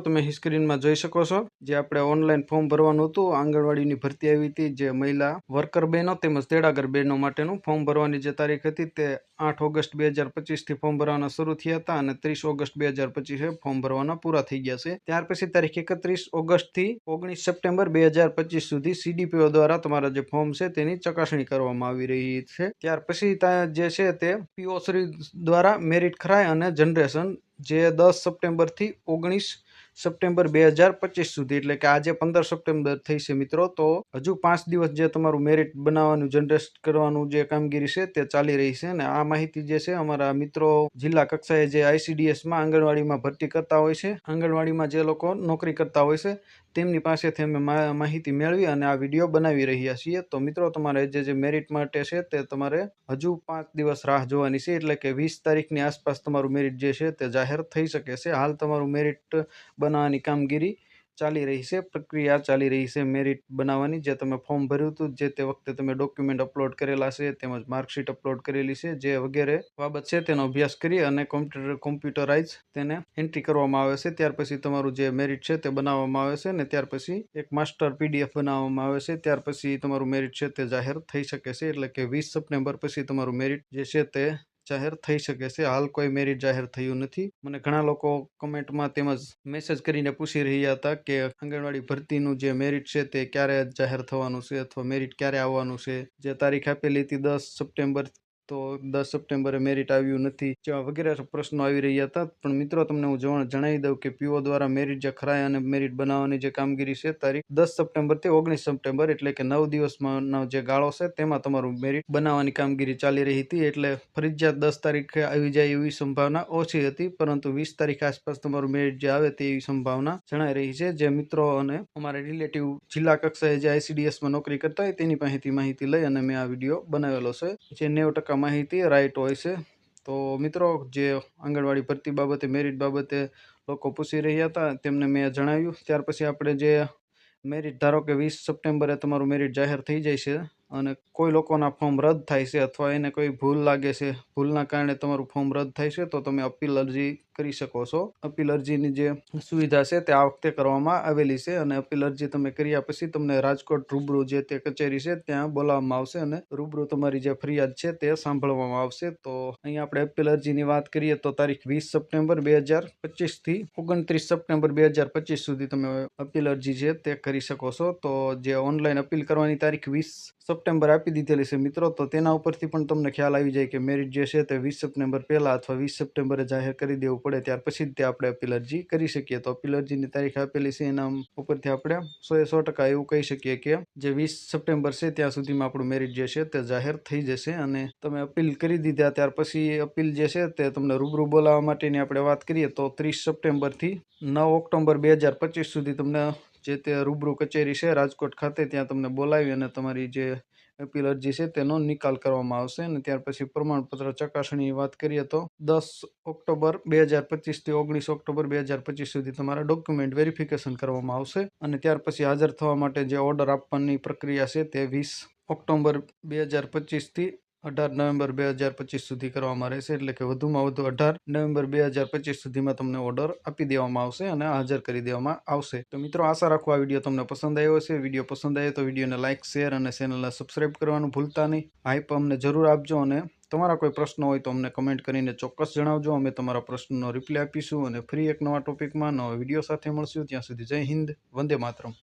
તમે સ્ક્રીનમાં જોઈ શકો છો જે આપણે ઓનલાઈન ફોર્મ ભરવાનું હતું આંગણવાડીની ભરતી આવી હતી જે મહિલા વર્કર બહેનો તેમજ તેડાગર બહેનો માટેનું ફોર્મ ભરવાની જે તારીખ હતી તે 8 ઓગસ્ટ 2025 થી ફોર્મ ભરવાના શરૂ થયા હતા અને 30 ઓગસ્ટ 2025 ફોર્મ ભરવાના પૂરા થઈ ગયા છે। ત્યાર પછી તારીખ 31 ઓગસ્ટ થી 19 સપ્ટેમ્બર 2025 સુધી સીડીપીઓ દ્વારા તમારા જે ફોર્મ છે તેની ચકાસણી કરવામાં આવી રહી છે। ત્યાર પછી જે છે તે પીઓ શ્રી દ્વારા મેરિટ ખરાઈ અને જનરેશન જે 10 સપ્ટેમ્બર થી 19 સપ્ટેમ્બર 2025 સુધી એટલે કે આજે 15 સપ્ટેમ્બર થઈ છે મિત્રો। તો હજુ 5 દિવસ જે તમારું મેરિટ બનાવવાનું જનરેટ કરવાનું જે કામગીરી છે તે ચાલી રહી છે અને આ માહિતી જે છે અમારા મિત્રો જિલ્લા કક્ષાએ જે આઈસીડીએસ માં આંગણવાડીમાં ભરતી કરતા હોય છે, આંગણવાડીમાં જે લોકો નોકરી કરતા હોય છે તેમની પાસેથી અમે માહિતી મેળવી અને આ વિડીયો બનાવી રહ્યા છીએ। તો મિત્રો તમારે જે મેરિટ માટે છે તે તમારે હજુ 5 દિવસ રાહ જોવાની છે એટલે કે 20 તારીખની આસપાસ તમારું મેરિટ જે છે તે જાહેર થઈ શકે છે। હાલ તમારું મેરિટ બનાવવાની કામગીરી ચાલી રહી છે, પ્રક્રિયા ચાલી રહી છે મેરિટ બનાવવાની। જે તમે ફોર્મ ભર્યું હતું જે તે વખતે તમે ડોક્યુમેન્ટ અપલોડ કરેલા છે તેમજ માર્કશીટ અપલોડ કરેલી છે જે વગેરે બાબત છે તેનો અભ્યાસ કરી અને કોમ્પ્યુટરાઇઝ તેને એન્ટ્રી કરવામાં આવે છે। ત્યાર પછી તમારું જે મેરિટ છે તે બનાવવામાં આવે છે અને ત્યાર પછી એક માસ્ટર પીડીએફ બનાવવામાં આવે છે। ત્યાર પછી તમારું મેરિટ છે તે જાહેર થઈ શકે છે એટલે કે 20 સપ્ટેમ્બર પછી તમારું મેરિટ જે છે તે જાહેર થઈ શકે છે। હાલ કોઈ મેરિટ જાહેર થયું નથી। મને ઘણા લોકો કમેન્ટમાં તેમજ મેસેજ કરીને પૂછી રહ્યા હતા કે આંગણવાડી ભરતીનું જે મેરિટ છે તે ક્યારે જાહેર થવાનું છે અથવા મેરિટ ક્યારે આવવાનું છે। જે તારીખ આપેલી હતી 10 સપ્ટેમ્બર તો 10 સપ્ટેમ્બરે મેરિટ આવ્યું નથી જેવા વગેરે પ્રશ્નો આવી રહ્યા હતા। પણ મિત્રો તમને હું જણાવી દઉં કે પીઓ દ્વારા મેરિટ જે ખરાઈ અને મેરિટ બનાવવાની જે કામગીરી છે તારીખ 10 સપ્ટેમ્બર થી 19 સપ્ટેમ્બર એટલે કે 9 દિવસનો જે ગાળો છે તેમાં તમારું મેરિટ બનાવવાની કામગીરી ચાલી રહી હતી। એટલે ફરજિયાત 10 તારીખે આવી જાય એવી સંભાવના ઓછી હતી પરંતુ 20 તારીખ આસપાસ તમારું મેરિટ જે આવે તેવી સંભાવના જણાઈ રહી છે। જે મિત્રો અને અમારા રિલેટિવ જિલ્લા કક્ષાએ જે આઈસીડીએસ માં નોકરી કરતા હોય તેની પાસેથી માહિતી લઈ અને મેં આ વિડીયો બનાવેલો છે જે 90% માહિતી રાઈટ હોય છે। તો મિત્રો જે આંગણવાડી ભરતી બાબતે મેરિટ બાબતે લોકો પૂછી રહ્યા હતા તેમને મેં જણાવ્યું। ત્યાર પછી આપણે જે મેરિટ ધારો કે 20 સપ્ટેમ્બરે તમારું મેરિટ જાહેર થઈ જાય છે અને કોઈ લોકોના ફોર્મ રદ થાય છે અથવા એને કોઈ ભૂલ લાગે છે, ભૂલના કારણે તમારું ફોર્મ રદ થાય છે તો તમે અપીલ અરજી કરી શકો છો। અપીલ અરજીની જે સુવિધા છે તે આ વખતે કરવામાં આવેલી છે અને અપીલ અરજી તમે કર્યા પછી તમને રાજકોટ રૂબરૂ જે તે કચેરી છે ત્યાં બોલાવવામાં આવશે અને રૂબરૂ તમારી જે ફરિયાદ છે તે સાંભળવામાં આવશે। તો અહીં આપણે અપીલ અરજીની વાત કરીએ તો તારીખ 20 સપ્ટેમ્બર 2025 થી 29 સપ્ટેમ્બર 2025 સુધી તમે અપીલ અરજી છે તે કરી શકો છો। તો જે ઓનલાઈન અપીલ કરવાની તારીખ 20 સપ્ટેમ્બર આપી દીધેલી છે મિત્રો તો તેના ઉપરથી પણ તમને ખ્યાલ આવી જાય કે મેરિટ જે છે તે 20 સપ્ટેમ્બર પહેલા અથવા 20 સપ્ટેમ્બરે જાહેર કરી દેવું પડે ત્યાર પછી જ તે આપણે અપીલ અરજી કરી શકીએ। તો અપીલ અરજીની તારીખ આપેલી છે એના ઉપરથી આપણે 100% એવું કહી શકીએ કે જે 20 સપ્ટેમ્બર છે ત્યાં સુધીમાં આપણું મેરિટ જે છે તે જાહેર થઈ જશે અને તમે અપીલ કરી દીધા ત્યાર પછી અપીલ જે છે તે તમને રૂબરૂ બોલાવવા માટેની આપણે વાત કરીએ તો 30 સપ્ટેમ્બર થી 9 ઓક્ટોબર 2025 સુધી તમને જે તે રૂબરૂ કચેરી છે રાજકોટ ખાતે ત્યાં તમને બોલાવી અને તમારી જે અપીલ અરજી છે તેનો નિકાલ કરવામાં આવશે અને ત્યાર પછી પ્રમાણપત્ર ચકાસણીની વાત કરીએ તો 10 ઓક્ટોબર 2025 થી 19 ઓક્ટોબર 2025 સુધી તમારા ડોક્યુમેન્ટ વેરિફિકેશન કરવામાં આવશે અને ત્યાર પછી હાજર થવા માટે જે ઓર્ડર આપવાની પ્રક્રિયા છે તે 20 ઓક્ટોબર 2025 થી 18 નવેમ્બર 2025 સુધી કરવામાં રહેશે એટલે કે વધુમાં વધુ 18 નવેમ્બર 2025 સુધીમાં તમને ઓર્ડર આપી દેવામાં આવશે અને હાજર કરી દેવામાં આવશે। તો મિત્રો આશા રાખું આ વિડીયો તમને પસંદ આવ્યો હશે। વિડીયો પસંદ આવ્યો તો વિડીયોને લાઇક, શેર અને ચેનલને સબસ્ક્રાઇબ કરવાનું ભૂલતા નહીં। હાઈપ અમને જરૂર આપજો અને તમારા કોઈ પ્રશ્નો હોય તો અમને કમેન્ટ કરીને ચોક્કસ જણાવજો। અમે તમારા પ્રશ્નનો રિપ્લાય આપીશું અને ફરી એક નવા ટોપિકમાં નવા વિડીયો સાથે મળશું। ત્યાં સુધી જય હિન્દ, વંદે માતરમ।